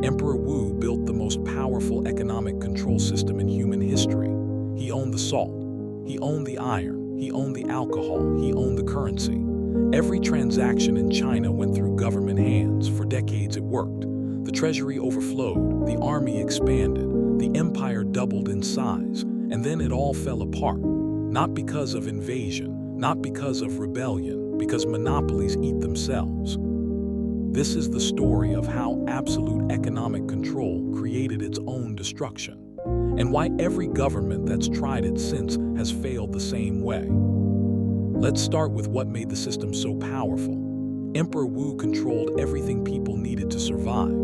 Emperor Wu built the most powerful economic control system in human history. He owned the salt, he owned the iron, he owned the alcohol, he owned the currency. Every transaction in China went through government hands. For decades it worked. The treasury overflowed, the army expanded, the empire doubled in size, and then it all fell apart. Not because of invasion, not because of rebellion, because monopolies eat themselves. This is the story of how absolute economic control created its own destruction, and why every government that's tried it since has failed the same way. Let's start with what made the system so powerful. Emperor Wu controlled everything people needed to survive.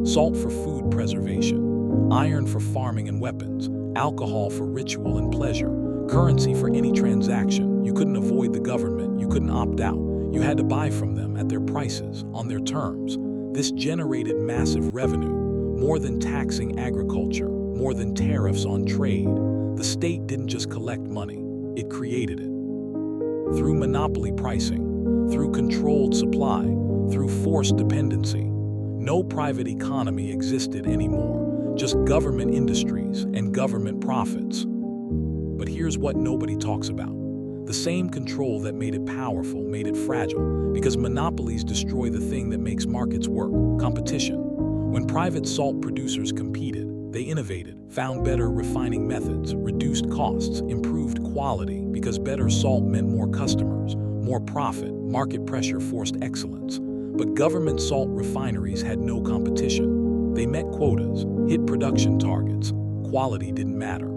Salt for food preservation, iron for farming and weapons, alcohol for ritual and pleasure, currency for any transaction. You couldn't avoid the government, you couldn't opt out. You had to buy from them at their prices, on their terms. This generated massive revenue, more than taxing agriculture, more than tariffs on trade. The state didn't just collect money, it created it. Through monopoly pricing, through controlled supply, through forced dependency. No private economy existed anymore, just government industries and government profits. But here's what nobody talks about. The same control that made it powerful made it fragile, because monopolies destroy the thing that makes markets work: competition. When private salt producers competed, they innovated, found better refining methods, reduced costs, improved quality, because better salt meant more customers, more profit. Market pressure forced excellence. But government salt refineries had no competition. They met quotas, hit production targets. Quality didn't matter.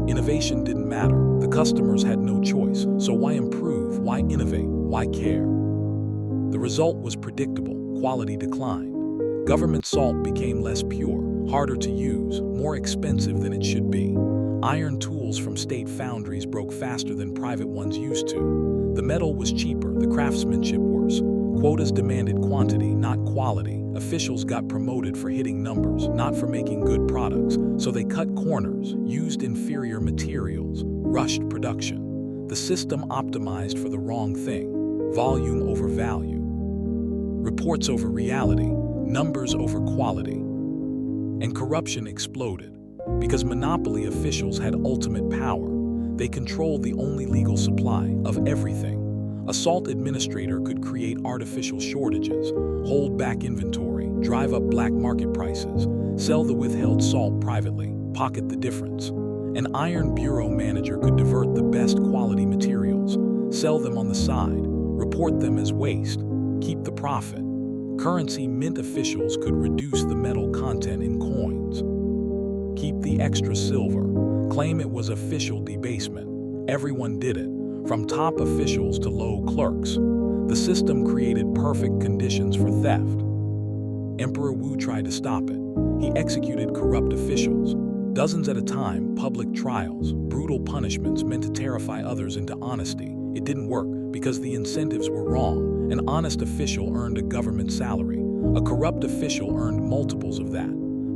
Innovation didn't matter. The customers had no choice. So why improve? Why innovate? Why care? The result was predictable. Quality declined. Government salt became less pure, harder to use, more expensive than it should be. Iron tools from state foundries broke faster than private ones used to. The metal was cheaper, the craftsmanship worse. Quotas demanded quantity, not quality. Officials got promoted for hitting numbers, not for making good products. So they cut corners, used inferior materials, rushed production. The system optimized for the wrong thing: volume over value, reports over reality, numbers over quality. And corruption exploded. Because monopoly officials had ultimate power, they controlled the only legal supply of everything. A salt administrator could create artificial shortages, hold back inventory, drive up black market prices, sell the withheld salt privately, pocket the difference. An iron bureau manager could divert the best quality materials, sell them on the side, report them as waste, keep the profit. Currency mint officials could reduce the metal content in coins, keep the extra silver, claim it was official debasement. Everyone did it, from top officials to low clerks. The system created perfect conditions for theft. Emperor Wu tried to stop it. He executed corrupt officials, dozens at a time, public trials, brutal punishments meant to terrify others into honesty. It didn't work because the incentives were wrong. An honest official earned a government salary. A corrupt official earned multiples of that.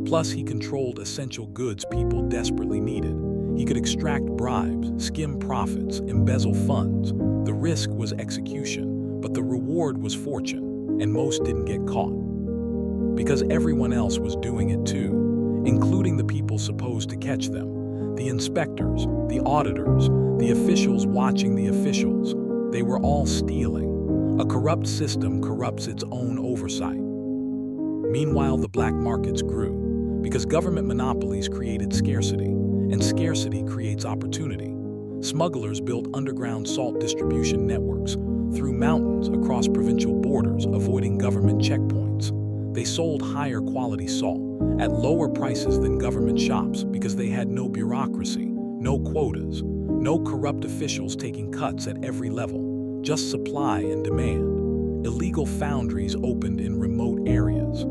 Plus, he controlled essential goods people desperately needed. He could extract bribes, skim profits, embezzle funds. The risk was execution, but the reward was fortune, and most didn't get caught. Because everyone else was doing it too, including the people supposed to catch them. The inspectors, the auditors, the officials watching the officials. They were all stealing. A corrupt system corrupts its own oversight. Meanwhile, the black markets grew, because government monopolies created scarcity. And scarcity creates opportunity. Smugglers built underground salt distribution networks through mountains across provincial borders, avoiding government checkpoints. They sold higher quality salt at lower prices than government shops because they had no bureaucracy, no quotas, no corrupt officials taking cuts at every level, just supply and demand. Illegal foundries opened in remote areas,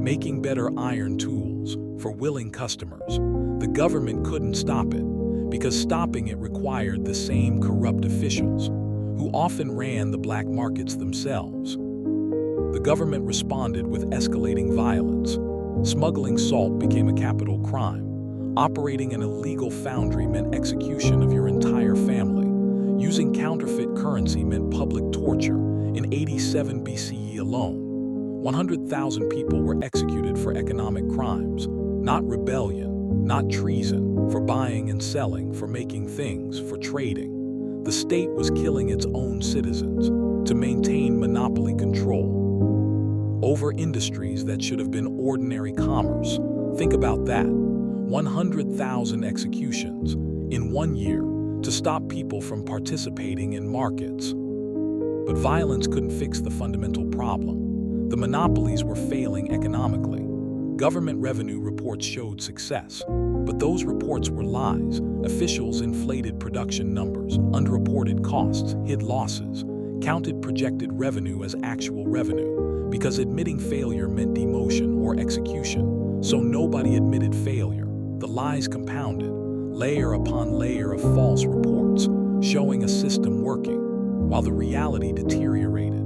making better iron tools for willing customers. The government couldn't stop it, because stopping it required the same corrupt officials, who often ran the black markets themselves. The government responded with escalating violence. Smuggling salt became a capital crime. Operating an illegal foundry meant execution of your entire family. Using counterfeit currency meant public torture in 87 BCE alone. 100,000 people were executed for economic crimes, not rebellion, not treason, for buying and selling, for making things, for trading. The state was killing its own citizens to maintain monopoly control over industries that should have been ordinary commerce. Think about that. 100,000 executions in 1 year to stop people from participating in markets. But violence couldn't fix the fundamental problem. The monopolies were failing economically. Government revenue reports showed success, but those reports were lies. Officials inflated production numbers, underreported costs, hid losses, counted projected revenue as actual revenue, because admitting failure meant demotion or execution. So nobody admitted failure. The lies compounded, layer upon layer of false reports, showing a system working, while the reality deteriorated.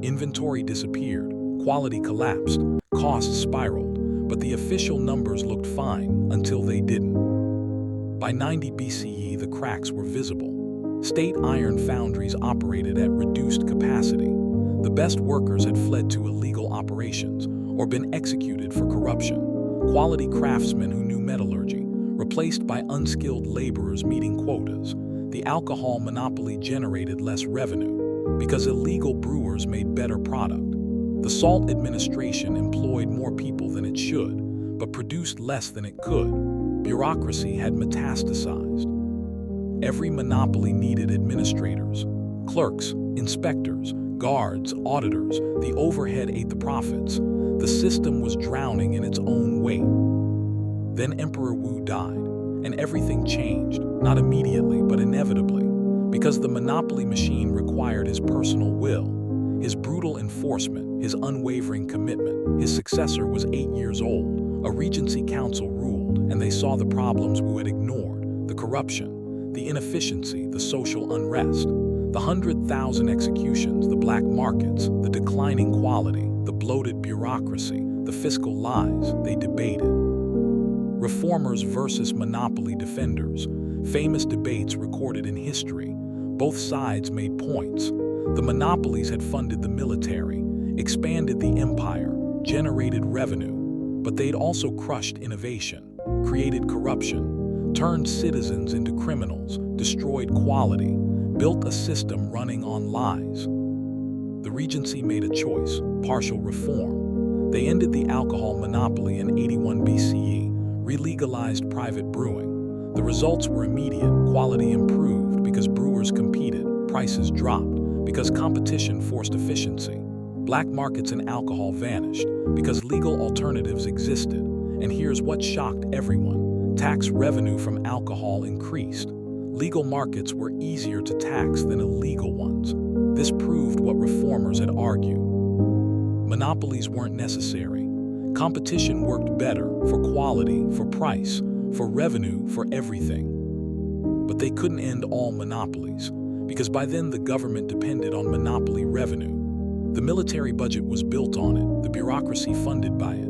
Inventory disappeared, quality collapsed, costs spiraled, but the official numbers looked fine until they didn't. By 90 BCE, the cracks were visible. State iron foundries operated at reduced capacity. The best workers had fled to illegal operations or been executed for corruption. Quality craftsmen who knew metallurgy, replaced by unskilled laborers meeting quotas. The alcohol monopoly generated less revenue because illegal brewers made better product. The salt administration employed more people than it should, but produced less than it could. Bureaucracy had metastasized. Every monopoly needed administrators, clerks, inspectors, guards, auditors. The overhead ate the profits. The system was drowning in its own weight. Then Emperor Wu died, and everything changed, not immediately, but inevitably, because the monopoly machine required his personal will, his brutal enforcement, his unwavering commitment. His successor was 8 years old. A regency council ruled, and they saw the problems Wu had ignored: the corruption, the inefficiency, the social unrest, the 100,000 executions, the black markets, the declining quality, the bloated bureaucracy, the fiscal lies. They debated. Reformers versus monopoly defenders. Famous debates recorded in history. Both sides made points. The monopolies had funded the military, expanded the empire, generated revenue, but they'd also crushed innovation, created corruption, turned citizens into criminals, destroyed quality, built a system running on lies. The Regency made a choice: partial reform. They ended the alcohol monopoly in 81 BCE, re-legalized private brewing. The results were immediate. Quality improved because brewers competed, prices dropped because competition forced efficiency. Black markets in alcohol vanished because legal alternatives existed. And here's what shocked everyone: tax revenue from alcohol increased. Legal markets were easier to tax than illegal ones. This proved what reformers had argued. Monopolies weren't necessary. Competition worked better for quality, for price, for revenue, for everything. But they couldn't end all monopolies, because by then the government depended on monopoly revenue. The military budget was built on it, the bureaucracy funded by it.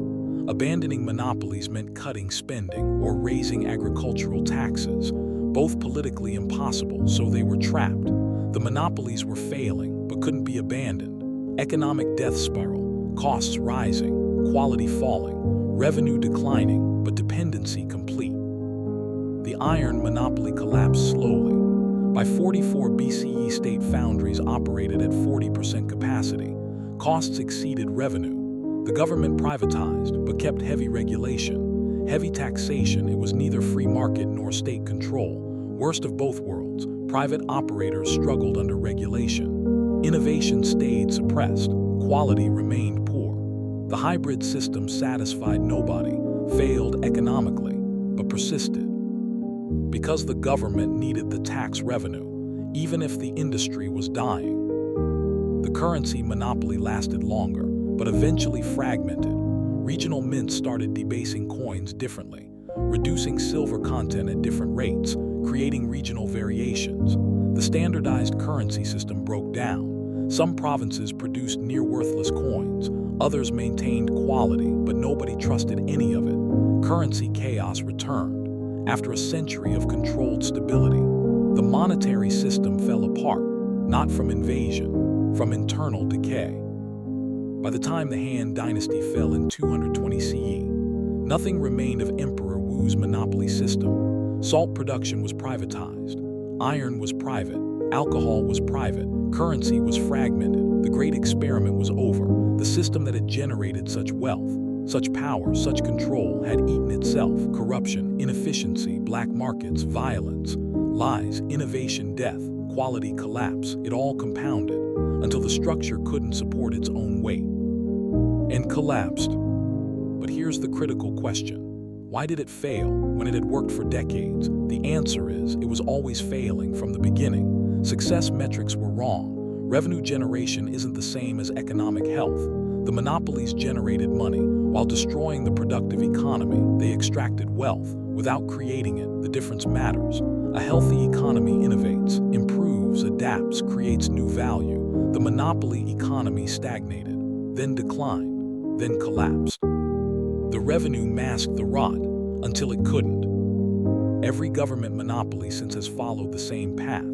Abandoning monopolies meant cutting spending or raising agricultural taxes, both politically impossible, so they were trapped. The monopolies were failing, but couldn't be abandoned. Economic death spiral, costs rising, quality falling, revenue declining, but dependency complete. The iron monopoly collapsed slowly. By 44 BCE, state foundries operated at 40% capacity. Costs exceeded revenue. The government privatized, but kept heavy regulation, heavy taxation. It was neither free market nor state control. Worst of both worlds, private operators struggled under regulation. Innovation stayed suppressed. Quality remained poor. The hybrid system satisfied nobody, failed economically, but persisted. Because the government needed the tax revenue, even if the industry was dying. The currency monopoly lasted longer, but eventually fragmented. Regional mints started debasing coins differently, reducing silver content at different rates, creating regional variations. The standardized currency system broke down. Some provinces produced near-worthless coins, others maintained quality, but nobody trusted any of it. Currency chaos returned. After a century of controlled stability, the monetary system fell apart, not from invasion, from internal decay. By the time the Han Dynasty fell in 220 CE, nothing remained of Emperor Wu's monopoly system. Salt production was privatized, iron was private, alcohol was private, currency was fragmented. The great experiment was over. The system that had generated such wealth, such power, such control had eaten itself. Corruption, inefficiency, black markets, violence, lies, innovation, death, quality collapse, it all compounded until the structure couldn't support its own weight and collapsed. But here's the critical question. Why did it fail when it had worked for decades? The answer is it was always failing from the beginning. Success metrics were wrong. Revenue generation isn't the same as economic health. The monopolies generated money while destroying the productive economy. They extracted wealth without creating it. The difference matters. A healthy economy innovates, improves, adapts, creates new value. The monopoly economy stagnated, then declined, then collapsed. The revenue masked the rot until it couldn't. Every government monopoly since has followed the same path.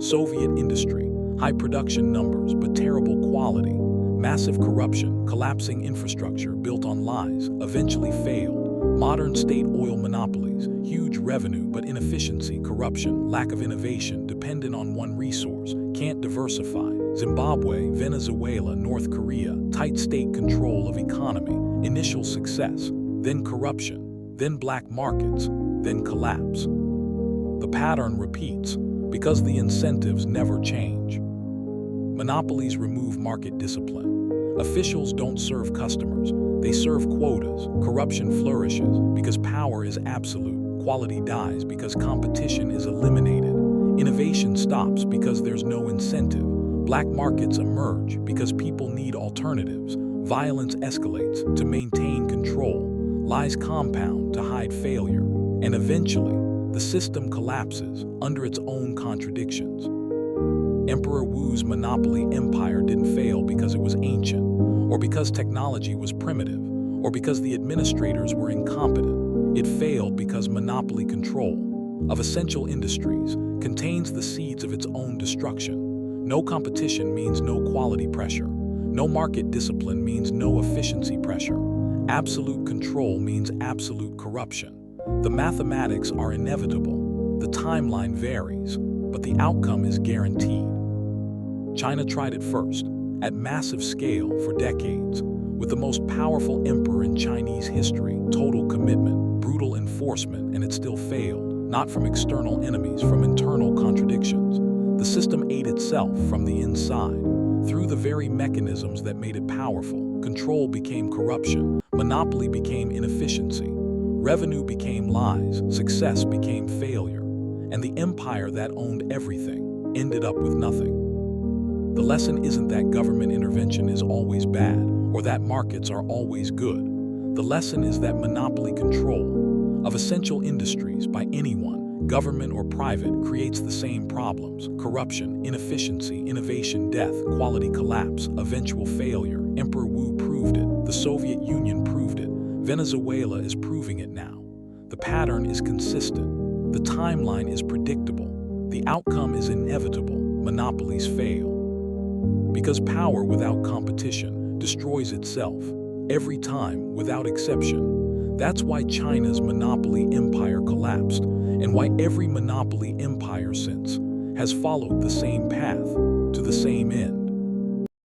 Soviet industry, high production numbers but terrible quality, massive corruption, collapsing infrastructure built on lies, eventually failed. Modern state oil monopolies, huge revenue but inefficiency, corruption, lack of innovation, dependent on one resource, can't diversify. Zimbabwe, Venezuela, North Korea, tight state control of economy, initial success, then corruption, then black markets, then collapse. The pattern repeats because the incentives never change. Monopolies remove market discipline. Officials don't serve customers, they serve quotas. Corruption flourishes because power is absolute. Quality dies because competition is eliminated. Innovation stops because there's no incentive. Black markets emerge because people need alternatives. Violence escalates to maintain control. Lies compound to hide failure. And eventually, the system collapses under its own contradictions. Emperor Wu's monopoly empire didn't fail because it was ancient, or because technology was primitive, or because the administrators were incompetent. It failed because monopoly control of essential industries contains the seeds of its own destruction. No competition means no quality pressure. No market discipline means no efficiency pressure. Absolute control means absolute corruption. The mathematics are inevitable. The timeline varies, but the outcome is guaranteed. China tried it first, at massive scale for decades, with the most powerful emperor in Chinese history, total commitment, brutal enforcement, and it still failed, not from external enemies, from internal contradictions. The system ate itself from the inside. Through the very mechanisms that made it powerful, control became corruption, monopoly became inefficiency, revenue became lies, success became failure, and the empire that owned everything ended up with nothing. The lesson isn't that government intervention is always bad, or that markets are always good. The lesson is that monopoly control of essential industries by anyone, government or private, creates the same problems: corruption, inefficiency, innovation, death, quality collapse, eventual failure. Emperor Wu proved it. The Soviet Union proved it. Venezuela is proving it now. The pattern is consistent. The timeline is predictable. The outcome is inevitable. Monopolies fail. Because power without competition destroys itself, every time, without exception. That's why China's monopoly empire collapsed, and why every monopoly empire since has followed the same path to the same end.